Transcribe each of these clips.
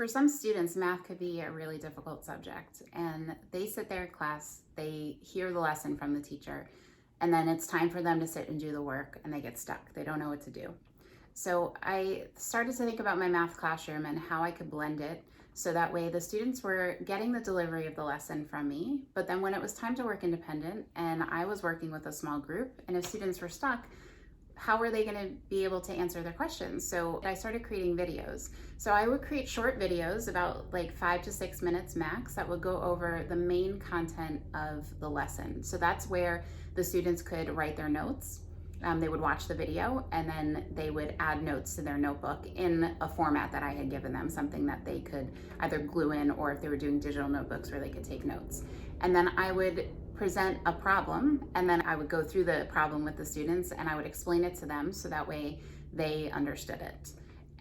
For some students, math could be a really difficult subject, and they sit there in class, they hear the lesson from the teacher, and then it's time for them to sit and do the work, and they get stuck. They don't know what to do. So I started to think about my math classroom and how I could blend it so that way the students were getting the delivery of the lesson from me, but then when it was time to work independent and I was working with a small group, and if students were stuck, how were they going to be able to answer their questions? So I started creating videos. So I would create short videos about like 5 to 6 minutes max that would go over the main content of the lesson. So that's where the students could write their notes. They would watch the video and then they would add notes to their notebook in a format that I had given them, something that they could either glue in, or if they were doing digital notebooks where they could take notes. And then I would present a problem, and then I would go through the problem with the students and I would explain it to them so that way they understood it.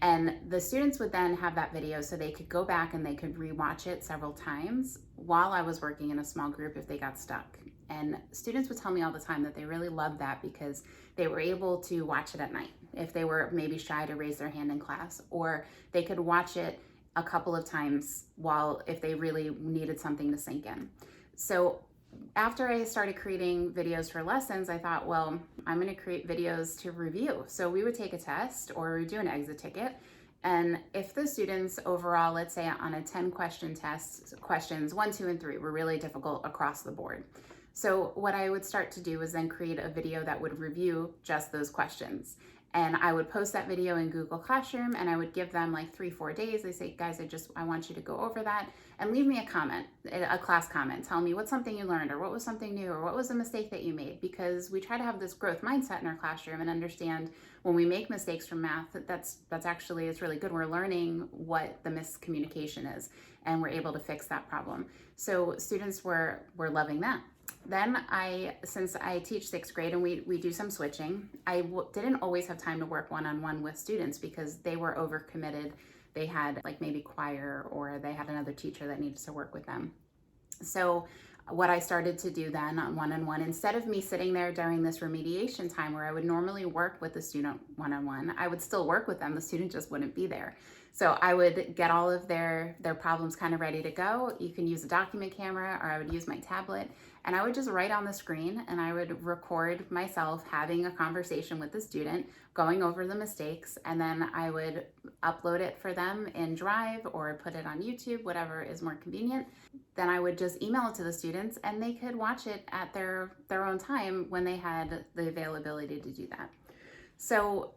And the students would then have that video so they could go back and they could rewatch it several times while I was working in a small group if they got stuck. And students would tell me all the time that they really loved that because they were able to watch it at night if they were maybe shy to raise their hand in class, or they could watch it a couple of times while if they really needed something to sink in. So after I started creating videos for lessons, I thought, well, I'm going to create videos to review. So we would take a test or do an exit ticket. And if the students overall, let's say on a 10 question test, questions 1, 2, and 3 were really difficult across the board. So what I would start to do is then create a video that would review just those questions. And I would post that video in Google Classroom and I would give them like 3-4 days. I say, guys, I want you to go over that and leave me a comment, a class comment. Tell me what's something you learned, or what was something new, or what was a mistake that you made, because we try to have this growth mindset in our classroom and understand when we make mistakes from math, that's actually, it's really good. We're learning what the miscommunication is and we're able to fix that problem. So students were loving that. Then since I teach 6th grade and we do some switching, I didn't always have time to work one-on-one with students because they were overcommitted. They had like maybe choir, or they had another teacher that needed to work with them. So what I started to do then on one-on-one, instead of me sitting there during this remediation time where I would normally work with the student one-on-one, I would still work with them, the student just wouldn't be there. So I would get all of their problems kind of ready to go. You can use a document camera, or I would use my tablet, and I would just write on the screen and I would record myself having a conversation with the student, going over the mistakes, and then I would upload it for them in Drive or put it on YouTube, whatever is more convenient. Then I would just email it to the students and they could watch it at their own time when they had the availability to do that. So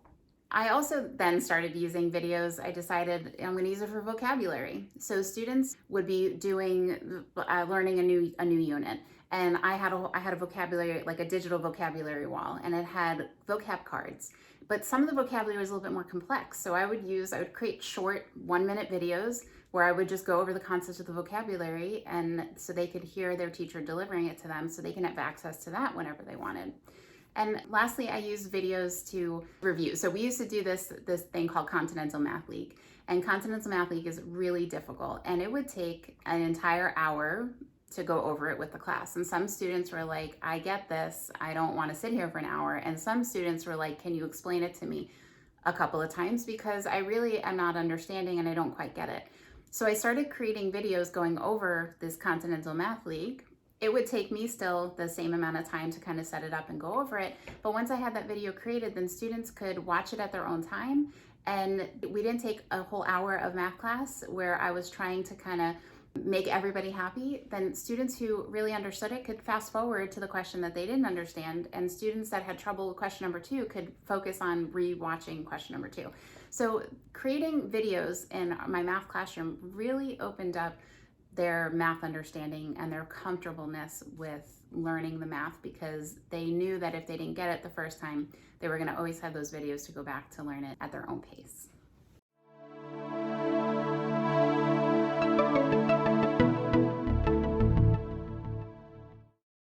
I also then started using videos. I decided I'm going to use it for vocabulary. So students would be doing learning a new unit, and I had a vocabulary, like a digital vocabulary wall, and it had vocab cards. But some of the vocabulary was a little bit more complex. So I would create short 1-minute videos where I would just go over the concepts of the vocabulary, and so they could hear their teacher delivering it to them so they can have access to that whenever they wanted. And lastly, I use videos to review. So we used to do this thing called Continental Math League. And Continental Math League is really difficult. And it would take an entire hour to go over it with the class. And some students were like, I get this, I don't want to sit here for an hour. And some students were like, can you explain it to me a couple of times? Because I really am not understanding and I don't quite get it. So I started creating videos going over this Continental Math League. It would take me still the same amount of time to kind of set it up and go over it. But once I had that video created, then students could watch it at their own time. And we didn't take a whole hour of math class where I was trying to kind of make everybody happy. Then students who really understood it could fast forward to the question that they didn't understand. And students that had trouble with question number 2 could focus on re-watching question number 2. So creating videos in my math classroom really opened up their math understanding and their comfortableness with learning the math, because they knew that if they didn't get it the first time, they were going to always have those videos to go back to learn it at their own pace.